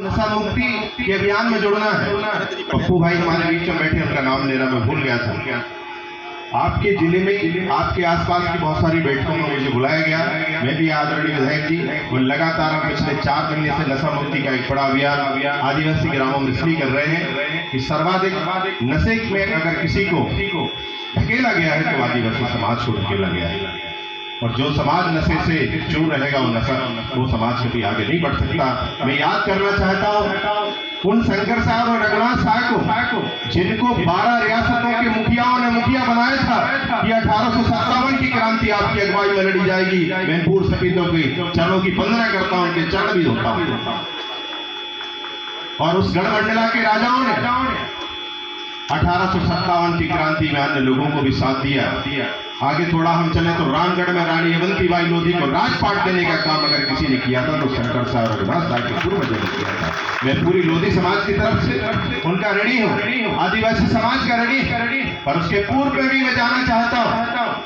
नशा मुक्ति के अभियान में जुड़ना है। पप्पू भाई हमारे बीच में बैठे, उनका नाम लेना मैं भूल गया था। आपके जिले में आपके आसपास की बहुत सारी बैठकों में मुझे बुलाया गया। मैं भी आदरणीय विधायक जी और लगातार हम पिछले 4 महीने से नशा मुक्ति का एक बड़ा अभियान आदिवासी ग्रामों में इसलिए कर रहे हैं कि सर्वाधिक नशे में अगर किसी को धकेला गया है तो आदिवासी समाज को धकेला गया है, और जो समाज नशे से चूर रहेगा वो समाज कभी आगे नहीं बढ़ सकता। मैं याद करना चाहता हूँ उन शंकर साहब और रघुनाथ साहब को जिनको 12 रियासतों के मुखियाओं ने मुखिया बनाया था कि 1857 की क्रांति आपकी अगुवाई में लड़ी जाएगी। मैं पूर्व सपीतों के चरणों की वंदना करता हूँ, उनके चरण भी धोता हूँ। और उस गढ़मंडला के राजाओं ने 1857 की क्रांति में अन्य लोगों को भी साथ दिया। आगे थोड़ा हम चले तो रामगढ़ में रानी अवंतीबाई लोधी को राजपाट देने का काम अगर किसी ने किया था तो शंकर साहब रघुनाथ साहब के पूर्वजों ने किया था। मैं पूरी लोधी समाज की तरफ से उनका ऋणी हूँ, आदिवासी समाज का ऋणी। पर उसके पूर्व में भी मैं जाना चाहता हूँ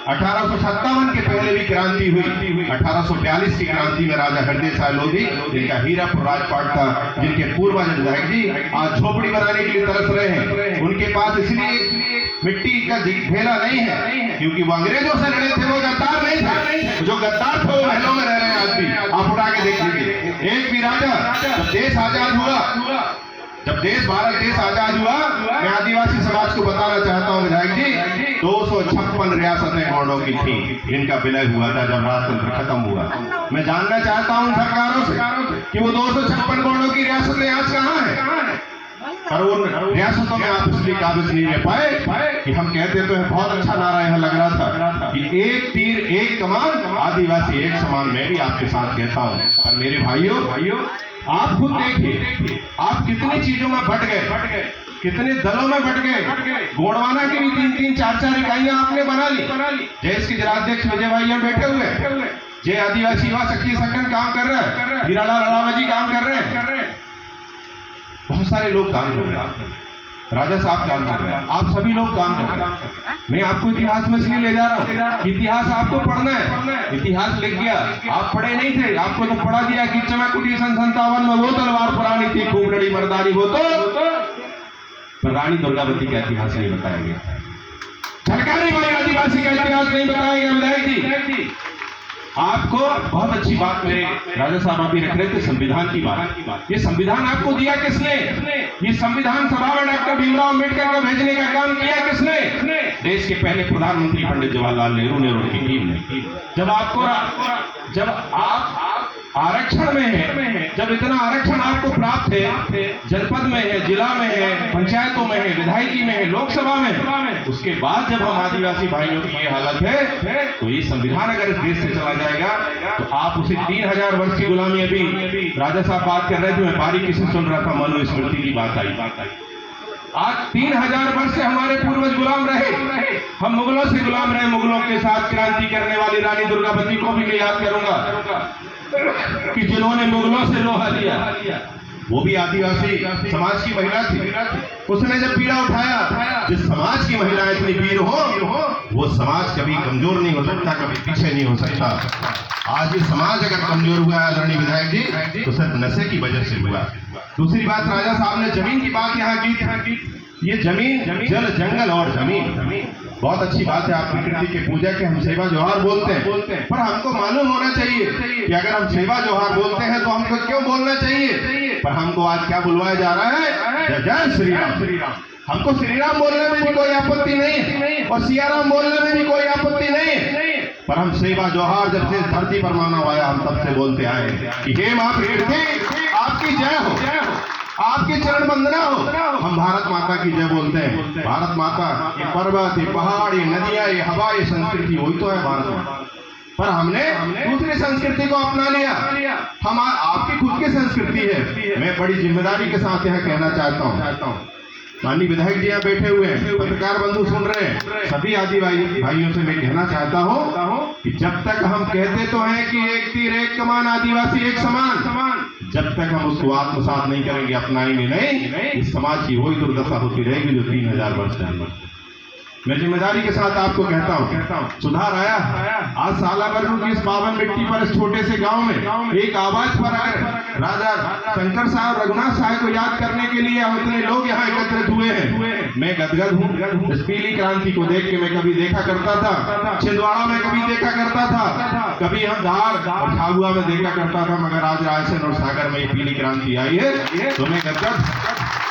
1857 के पहले भी क्रांति हुई। 1842 की क्रांति में राजा हरदेव साहब लोधी, जिनका हीरापुर राजपाट था, जिनके पूर्वज विधायक जी आज झोपड़ी बनाने के लिए तरस रहे हैं। उनके पास इसलिए मिट्टी का ढेला नहीं है क्योंकि वो अंग्रेजों से लड़े थे, वो गद्दार नहीं थे। जो गद्दार थे वो महलों में रह रहे हैं आज भी, आप उठा के देख लीजिए। एक भी राजा जब देश आजाद हुआ, जब भारत देश आजाद हुआ, मैं आदिवासी समाज को बताना चाहता हूँ विधायक जी 256 रियासतें गौड़ों की थी जिनका विलय हुआ था जब राजतंत्र खत्म हुआ। मैं जानना चाहता हूँ सरकारों से कि वो 256 गौड़ों की रियासतें आज कहाँ है? और उन रियासतों में आप इसलिए काबिज नहीं ले पाए कि हम कहते तो है, बहुत अच्छा नारा यहाँ लग रहा था कि एक तीर एक कमान, आदिवासी एक समान। मैं भी आपके साथ कहता हूँ। और मेरे भाइयों आप खुद देखिए, आप कितनी चीजों में बट गए, कितने दलों में बट गए। गोंडवाना की भी 3-3, 4-4 इकाइयां आपने बना ली। देश के जिलाध्यक्ष विजय भाई यहाँ बैठे हुए, जय आदिवासी युवा शक्ति संगठन काम कर रहा है, हीरालाल अलावा जी काम कर रहे हैं, बहुत सारे लोग काम कर रहे हैं, राजा साहब काम कर रहे हैं, आप सभी लोग काम कर रहे हैं। मैं आपको इतिहास में इसलिए ले जा रहा हूँ, इतिहास आपको पढ़ना है। इतिहास लिख गया, आप पढ़े नहीं थे, आपको तो पढ़ा दिया कि चमकुटी सन 57 में वो तलवार पुरानी थी, खूब लड़ी मर्दानी वो तो रानी दुर्गावती का इतिहास नहीं बताया गया, झलकारी वाली आदिवासी का इतिहास नहीं बताया गया। विधायक जी आपको बहुत अच्छी बात मेरे राजा साहब अभी रख रहे थे, संविधान की बात। ये संविधान आपको दिया किसने? ये संविधान सभा में डॉक्टर भीमराव अम्बेडकर को भेजने का काम किया किसने? देश के पहले प्रधानमंत्री पंडित जवाहरलाल नेहरू ने और उनकी टीम ने। जब आप आरक्षण में है, जब इतना आरक्षण आपको प्राप्त है, जनपद में है, जिला में है, पंचायतों में है, विधायकी में है, लोकसभा में है, उसके बाद जब हम आदिवासी भाइयों की ये हालत है तो ये संविधान अगर इस देश से चला जाएगा तो आप उसे 3000 वर्ष की गुलामी, अभी राजा साहब बात कर रहे थे, मैं बारीकी से सुन रहा था, मनुस्मृति की बात आई। आज 3000 वर्ष से हमारे पूर्वज गुलाम रहे, हम मुगलों से गुलाम रहे। मुगलों के साथ क्रांति करने वाली रानी दुर्गावती को भी मैं याद करूंगा कि जिन्होंने मुगलों से लोहा लिया, वो भी आदिवासी समाज की महिला थी। उसने जब पीड़ा उठाया, जिस समाज की महिला इतनी वीर हो, वो समाज कभी कमजोर नहीं हो सकता, कभी पीछे नहीं हो सकता। आज ये समाज अगर कमजोर हुआ है आदरणीय विधायक जी तो सिर्फ नशे की वजह से हुआ। दूसरी बात, राजा साहब ने जमीन की बात यहाँ की। ये जमीन, जल, जंगल और जमीन बहुत अच्छी बात है। आप प्रकृति के पूजा के हम सेवा जोहार बोलते हैं, पर हमको मालूम होना चाहिए कि अगर हम सेवा जोहार बोलते हैं तो हमको क्यों बोलना चाहिए। पर हमको आज क्या बुलवाया जा रहा है? जय श्री राम। हमको श्री राम बोलने में भी कोई आपत्ति नहीं है और सियाराम बोलने में भी कोई आपत्ति नहीं है, पर हम सेवा जोहार जब से धरती पर मानव आया हम तब से बोलते आए कि हे मां प्रकृति आपकी जय हो, आपकी चरण वंदना हो। हम भारत माता की जय बोलते हैं। भारत माता, ये पर्वत, ये पहाड़, ये नदियां, ये हवा, ये संस्कृति, वही तो है भारत माता। पर हमने दूसरी संस्कृति को अपना लिया। हम आपकी खुद की संस्कृति है। मैं बड़ी जिम्मेदारी के साथ यह कहना चाहता हूँ, माननीय विधायक जी यहाँ बैठे हुए हैं, पत्रकार बंधु सुन रहे हैं, सभी आदिवासी भाइयों से मैं कहना चाहता हूँ कि जब तक हम कहते तो हैं कि एक तीर एक कमान, आदिवासी एक समान, जब तक हम उसको आत्मसात नहीं करेंगे, अपनाएंगे नहीं, इस समाज की वही दुर्दशा होती रहेगी जो 3000 वर्ष पहले। मैं जिम्मेदारी के साथ आपको कहता हूँ, सुधार आया। आज सालाबर्रू की इस पावन मिट्टी पर, इस छोटे से गांव में एक आवाज पर अगर राजा शंकर साहब रघुनाथ साहब को याद करने के लिए हम इतने लोग यहाँ एकत्रित हुए हैं। मैं गदगद हूँ। इस पीली क्रांति को देख के मैं कभी देखा करता था, छिंदवाड़ा में कभी देखा करता था, कभी हम धार और झाबुआ में देखा करता था, मगर आज रायसेन और सागर में ये पीली क्रांति आई है तो मैं गदगद।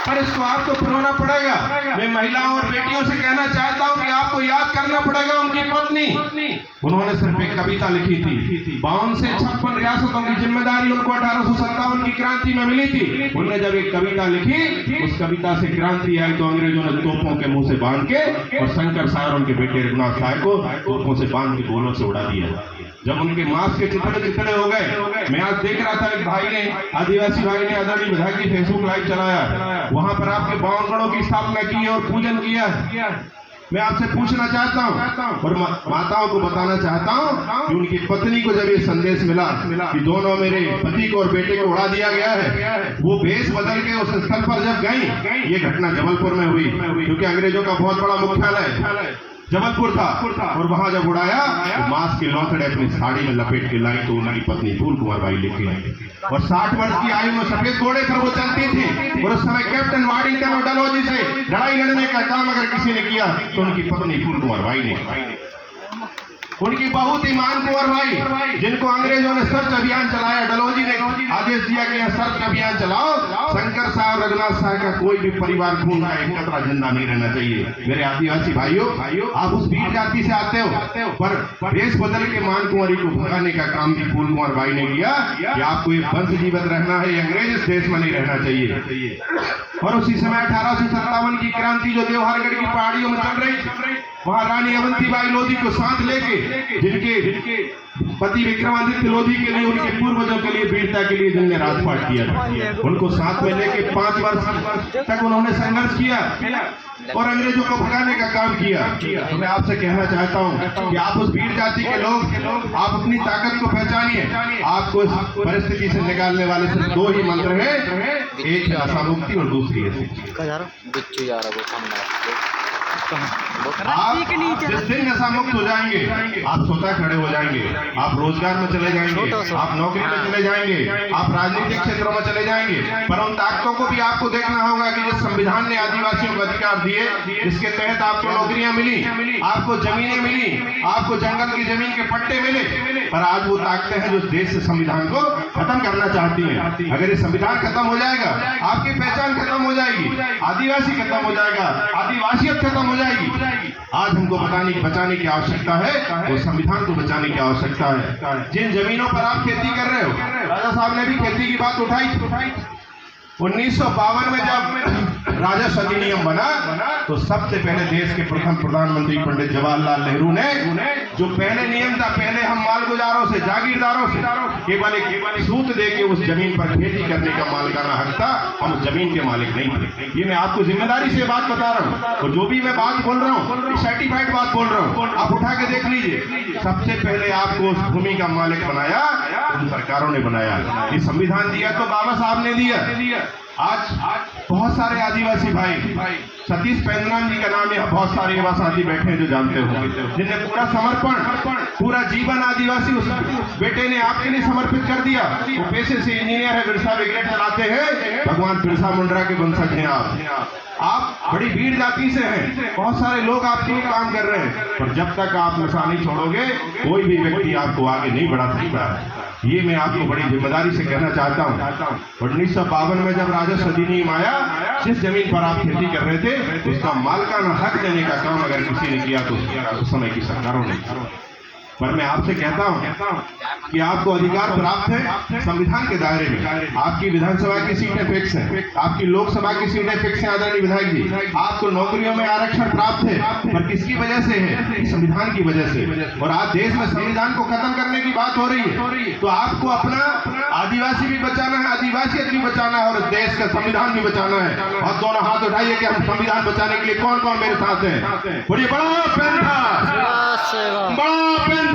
पर इसको आपको पुराना पड़ेगा। मैं महिलाओं और बेटियों से कहना चाहता हूँ कि आपको याद करना पड़ेगा उनकी पत्नी। उन्होंने सिर्फ एक कविता लिखी थी। 52 से 56 रियासतों की जिम्मेदारी उनको 1857 की क्रांति में मिली थी। उन्होंने जब एक कविता लिखी, उस कविता से क्रांति आई तो अंग्रेजों ने तोपों के मुंह से बांध के और शंकर साहब उनके बेटे रघुनाथ साहब को तोपों से बांध के गोलों से उड़ा दिया। जब उनके मांस के चितड़े हो गए, मैं आज देख रहा था एक भाई ने, आदिवासी भाई ने आदरणीय विधायक की फेसबुक लाइव चलाया, वहां पर आपके बावनगढ़ों की स्थापना की और पूजन किया। मैं आपसे पूछना चाहता हूं और माताओं को बताना चाहता हूं कि उनकी पत्नी को जब ये संदेश मिला कि दोनों मेरे पति को और बेटे को उड़ा दिया गया है, वो भेष बदल के उस स्थल पर जब गई, ये घटना जबलपुर में हुई क्योंकि अंग्रेजों का बहुत बड़ा मुख्यालय जबलपुर था, और वहां जब उड़ाया तो मांस के लौथड़े अपनी साड़ी में लपेट के लाई तो उनकी पत्नी फूल कुमार बाई लेके आई और 60 वर्ष की आयु में सफेद घोड़े पर वो चलती थी। और उस समय कैप्टन वाडिंगटन और डलहौजी से लड़ाई लड़ने का काम अगर किसी ने किया तो उनकी पत्नी फूल कुमार बाई ने। उनकी बहुत ही मान कुंवर भाई, जिनको अंग्रेजों ने सर्च अभियान चलाया, डलहौजी ने आदेश दिया कि सर्च अभियान चलाओ, शंकर साहब रघुनाथ साहब का कोई भी परिवार खून का एक कतरा जिंदा नहीं रहना चाहिए। मेरे आदिवासी भाइयों, आप उस भीड़ जाति से आते हो, पर देश बदल के मान कुंवरी को भगाने का काम भी फूल कुमार बाई ने किया कि आपको एक वंश जीवित रहना है, अंग्रेज इस देश में नहीं रहना चाहिए। और उसी समय 1857 की क्रांति जो देवहरगढ़ की पहाड़ियों में चल रही, वहां रानी अवंतीबाई लोधी को साथ लेके, जिनके पति विक्रमादित्य लोधी के लिए, उनके पूर्वजों के लिए, वीरता के लिए जिनने राजपाट किया था, उनको साथ में लेके 5 वर्ष तक उन्होंने संघर्ष किया और अंग्रेजों को भगाने का काम किया। तो मैं आपसे कहना चाहता हूं कि आप उस भीड़ जाति के लोग, आप अपनी ताकत को पहचानिए। आपको इस परिस्थिति से निकालने वाले सिर्फ 2 ही मंत्र हैं, एक है आशा मुक्ति और दूसरी है आप जिस दिन नशा मुक्त हो जाएंगे, आप स्वतः खड़े हो जाएंगे, आप रोजगार में चले जाएंगे, आप नौकरी में चले जाएंगे, आप राजनीतिक क्षेत्रों में चले जाएंगे। पर उन ताकतों को भी आपको देखना होगा कि जिस संविधान ने आदिवासियों को अधिकार दिए, जिसके तहत आपको नौकरियां मिली, आपको जमीनें मिली, आपको जंगल की जमीन के पट्टे मिले, पर आज वो ताकतें हैं जो देश से संविधान को खत्म करना चाहती हैं। अगर ये संविधान खत्म हो जाएगा, आपकी पहचान खत्म हो जाएगी, आदिवासी खत्म हो जाएगा, आदिवासियत खत्म हो जाएगी। आज हमको बचाने की आवश्यकता है, वो संविधान को बचाने की आवश्यकता है। जिन जमीनों पर आप खेती कर रहे हो, राजा साहब ने भी खेती की बात उठाई। 1952 में जब राजस्व अधिनियम बना तो सबसे पहले देश के प्रथम प्रधानमंत्री पंडित जवाहरलाल नेहरू ने, जो पहले नियम था, पहले हम मालगुजारों से, जागीरदारों से केवल एक सूत दे के उस जमीन पर खेती करने का मालिकाना हक था, हम उस जमीन के मालिक नहीं थे। ये मैं आपको जिम्मेदारी से बात बता रहा हूँ, और जो भी मैं बात बोल रहा हूँ सर्टिफाइड बात बोल रहा हूँ, आप उठा के देख लीजिए। सबसे पहले आपको उस भूमि का मालिक बनाया उन सरकारों ने बनाया। ये संविधान दिया तो बाबा साहब ने दिया। आज बहुत सारे आदिवासी भाई, सतीश पेंद्रान जी का नाम यहाँ बहुत सारे युवा साथी बैठे हैं जो जानते होंगे, जिनने पूरा समर्पण, पूरा जीवन आदिवासी उस बेटे ने आपके लिए समर्पित कर दिया। वो पेशे से इंजीनियर है, बिरसा ब्रिगेड चलाते हैं, भगवान बिरसा मुंडा के वंशज हैं आप बड़ी भीड़ जाति से हैं, बहुत सारे लोग आपके लिए काम कर रहे हैं, पर जब तक आप नशा नहीं छोड़ोगे, कोई भी व्यक्ति आपको आगे नहीं बढ़ा सकता है। ये मैं आपको बड़ी जिम्मेदारी से कहना चाहता हूँ। 1952 में जब राजस्व अधिनियम आया, जिस जमीन पर आप खेती कर रहे थे उसका मालिकाना हक देने का काम अगर किसी ने किया तो उस समय की सरकारों ने। पर मैं आपसे कहता हूं कि आपको अधिकार प्राप्त है संविधान के दायरे में। आपकी विधानसभा की सीटें फिक्स हैं, आपकी लोकसभा की सीटें फिक्स हैं आदरणीय विधायक जी। आपको नौकरियों में आरक्षण प्राप्त है, पर किसकी वजह से है? संविधान की वजह से। और आज देश में संविधान को खत्म करने की बात हो रही है, तो आपको अपना आदिवासी भी बचाना है, आदिवासियत भी बचाना है, और देश का संविधान भी बचाना है। और दोनों हाथ उठाइए कि हम संविधान बचाने के लिए कौन कौन मेरे साथ हैं। बड़ी बड़ा पेन था, बड़ा पेन था।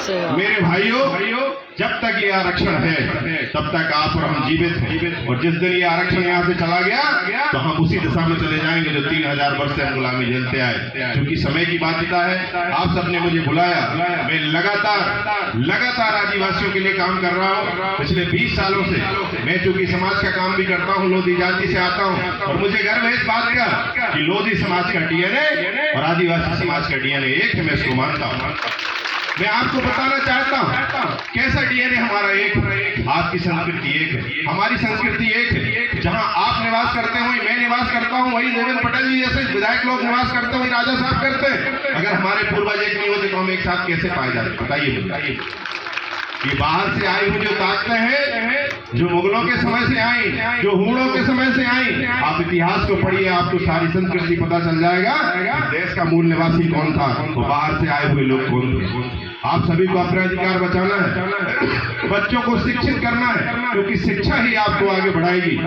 मेरे भाइयों, जब तक ये आरक्षण है तब तक आप और हम जीवित हैं, और जिस दिन ये आरक्षण यहाँ से चला गया तो हम उसी दिशा में चले जाएंगे जो 3000 वर्ष से हम गुलामी झेलते आए। क्योंकि समय की बाध्यता है, आप सबने मुझे बुलाया, मैं लगातार आदिवासियों के लिए काम कर रहा हूँ पिछले 20 सालों से। मैं चूंकि समाज का काम भी करता हूँ, लोधी जाति से आता हूँ, और मुझे गर्व है इस बात का कि लोधी समाज का डीएनए और आदिवासी समाज का डीएनए एक है, मैं इसको मानता हूँ। मैं आपको बताना चाहता हूँ कैसा डीएनए हमारा एक है। आपकी संस्कृति एक है, हमारी संस्कृति एक है। जहाँ आप निवास करते हो, मैं निवास करता हूँ, वही देवेंद्र पटेल जी जैसे विधायक लोग निवास करते हैं, राजा साहब करते हैं। अगर हमारे पूर्वज एक नहीं होते तो हम एक साथ कैसे पाए जाते? बताइए। ये बाहर से आई हुई जो ताकतें हैं, जो मुगलों के समय से आई, जो हुड़ों के समय से आई, आप इतिहास को पढ़िए, आपको सारी संस्कृति पता चल जाएगा। देश का मूल निवासी कौन था, तो बाहर से आए हुए लोग कौन थे। आप सभी को अपना अधिकार बचाना है, बच्चों को शिक्षित करना है, क्योंकि शिक्षा ही आपको आगे बढ़ाएगी।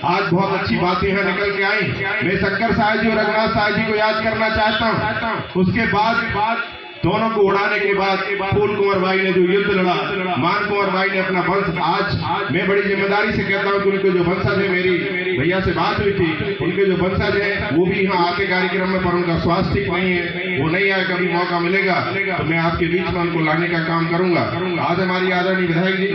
आज बहुत अच्छी बातें हैं निकल के आई। मैं शंकर साहब जी और रघुनाथ साहब जी को याद करना चाहता हूँ। उसके बाद दोनों को उड़ाने के बाद फूल कुंवर भाई ने जो युद्ध लड़ा, मान कुंवर भाई ने अपना वंश, आज मैं बड़ी जिम्मेदारी से कहता हूँ कि उनके जो वंशज है, मेरी भैया से बात हुई थी, उनके जो वंशज है वो भी यहाँ आते कार्यक्रम में, पर उनका स्वास्थ्य ठीक नहीं है, वो नहीं आए। कभी मौका मिलेगा तो मैं आपके बीच में उनको लाने का काम करूंगा। आज हमारी आदरणीय विधायक जी,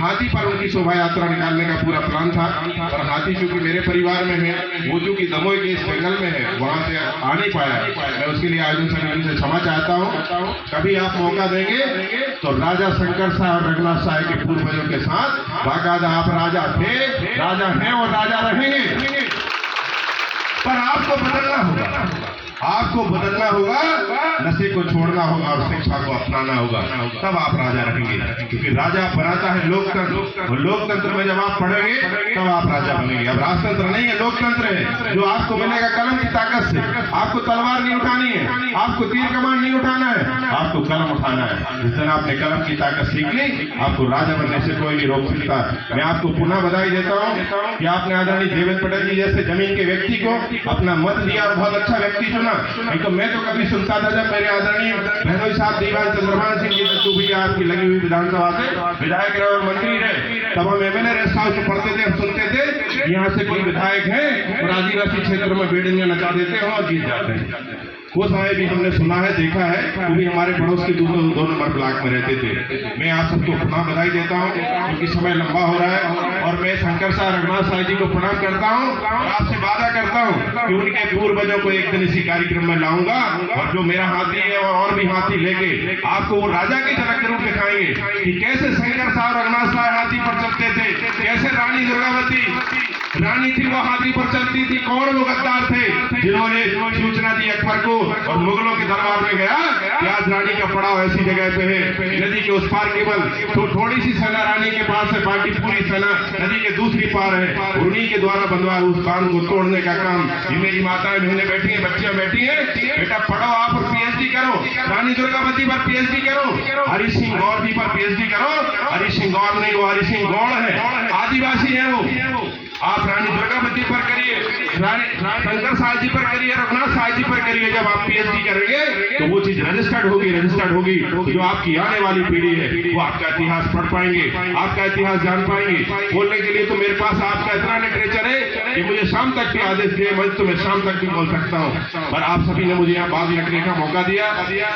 हाथी पर उनकी शोभा यात्रा निकालने का पूरा प्लान था, पर हाथी चूंकि मेरे परिवार में है, वो चूंकि दमोह के इस जंगल में है, वहां से आ नहीं पाया। मैं उसके लिए आयोजन समिति से क्षमा चाहता हूँ। कभी आप मौका देंगे तो राजा शंकर साहब और रघुनाथ साहब के पूर्वजों के साथ बाकायदा आप राजा थे, राजा हैं और राजा रहेंगे। पर आपको बदलना होगा, नशे को छोड़ना होगा और शिक्षा को अपनाना होगा, तब आप राजा रहेंगे। क्योंकि राजा बनाता है लोकतंत्र, और लोकतंत्र में जब आप पढ़ेंगे तब आप राजा बनेंगे। अब राजतंत्र नहीं है, लोकतंत्र है, जो आपको मिलेगा कलम की ताकत से। आपको तलवार नहीं उठानी है, आपको तीर कमान नहीं उठाना है, आपको कलम उठाना है। जिस दिन आपने कलम की ताकत सीख ली, आपको राजा बनने से कोई नहीं रोक सकता। मैं आपको पुनः बधाई देता हूँ कि आपने आदरणीय देवेंद्र पटेल जी जैसे जमीन के व्यक्ति को अपना मत दिया और बहुत अच्छा व्यक्ति चुना। नहीं तो मैं तो कभी सुनता था, जब मेरे आदरणीय बहनोई साहब दीवान चंद्रभान सिंह जी दत्तू भैया आपकी लगी हुई विधानसभा से विधायक रहे और मंत्री रहे, तब हम एमएलए रेस्ट हाउस में पढ़ते थे, सुनते थे यहाँ से कोई विधायक है और आदिवासी क्षेत्र में बेड़ियां नचा देते हैं और जीत जाते हैं। वो समय भी हमने सुना है, देखा है। वो भी हमारे पड़ोस के 2 नंबर ब्लॉक में रहते थे। मैं आप सबको पुनः बधाई देता हूँ, क्योंकि समय लंबा हो रहा है, और मैं शंकर साहब रघुनाथ साहब जी को प्रणाम करता हूँ और आपसे वादा करता हूँ कि उनके पूर्वजों को एक दिन इसी कार्यक्रम में लाऊंगा, और जो मेरा हाथी है और भी हाथी लेके आपको वो राजा की झलक जरूर दिखाएंगे कि कैसे शंकर साहब रघुनाथ साहब हाथी पर चलते थे, कैसे रानी दुर्गावती रानी थी, वो हाथी पर चलती थी। कौन वो गद्दार थे जिन्होंने सूचना दी अकबर को और मुगलों के दरबार में गया कि आज रानी का पड़ाव ऐसी जगह पे है, नदी के उस पार केवल तो थोड़ी सी सेना रानी के पास है, बाकी पूरी सेना नदी के दूसरी पार है। उन्हीं के द्वारा बनवा उस बांध को तोड़ने का काम। ये मेरी माताएं बहनें बैठी हैं, बच्चियां बैठी हैं, बेटा पढ़ो आप और पीएचडी करो, रानी दुर्गावती पर पीएचडी करो, हरि सिंह गौर जी पर पीएचडी करो। हरि सिंह गौर नहीं, वो हरि सिंह गौड़ है, आदिवासी है वो। आप रानी दुर्गावती पर करिए, शंकर साहब जी पर करिए, रघुनाथ साहब जी पर करिए। जब आप पीएचडी करेंगे तो वो चीज रजिस्टर्ड होगी, तो जो आपकी आने वाली पीढ़ी है वो आपका इतिहास पढ़ पाएंगे, आपका इतिहास जान पाएंगे। बोलने के लिए तो मेरे पास आपका इतना लिटरेचर है कि मुझे शाम तक भी आदेश दिए, मैं तो मैं शाम तक भी बोल सकता हूँ। पर आप सभी ने मुझे यहाँ बात रखने का मौका दिया,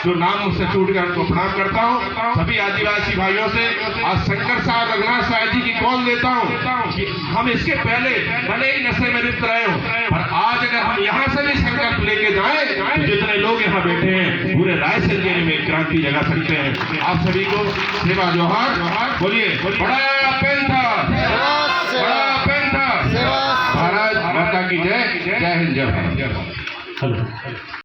जो नाम मुझसे छूट गया उनको प्रणाम करता हूँ। सभी आदिवासी भाइयों से आज शंकर साहब रघुनाथ साहब जी की कॉल देता हूँ कि हम इसके पहले भले ही नशे में लिप्त रहे हो, पर आज अगर हम यहाँ से भी संकल्प लेके जाएं तो जितने लोग यहाँ बैठे हैं पूरे रायसेन जिले में क्रांति जगा सकते हैं। आप सभी को सेवा जोहार। बोलिए बड़ा पेंथा, भारत माता की जय। जय हिंद, जय भारत।